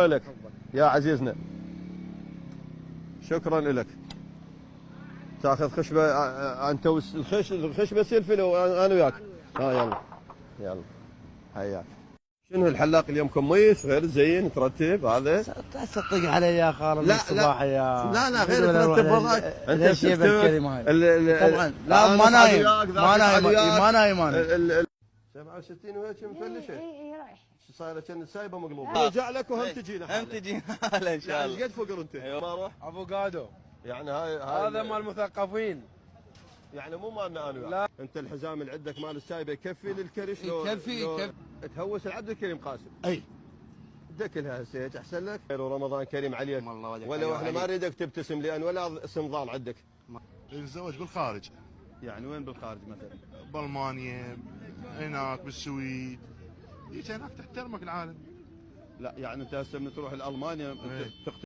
لك يا عزيزنا، شكرا لك. تاخذ خشبه انت الخشبه سلفل وانا وياك. يلا يلا حياك. شنو الحلاق اليوم كويس غير زين ترتب هذا؟ تصدق علي يا خالد الصباح يا لا غير ترتب وضعك انت الهشيبه الكريمه هاي طبعا. لا ما نايم انا 67 وهيك مفلشه. صايره كان سايبه مقلوبه. رجع لك وهم تجينا هم تجينا ان شاء الله. قد فقر انت؟ ما اروح افوكادو يعني هاي هذا مال المثقفين يعني مو مالنا انا. لا انت الحزام اللي عندك مال السايبه يكفي للكرش؟ يكفي تهوس العبد الكريم قاسم. اي دكلها هسه احسن لك. خير ورمضان كريم عليك. والله ولا احنا ما نريدك تبتسم لان ولا اسم ضال عندك. الزواج بالخارج. يعني وين بالخارج مثلا؟ بالمانيا، هناك بالسويد. هيك هناك تحترمك العالم. لا يعني انت هسه من تروح لالمانيا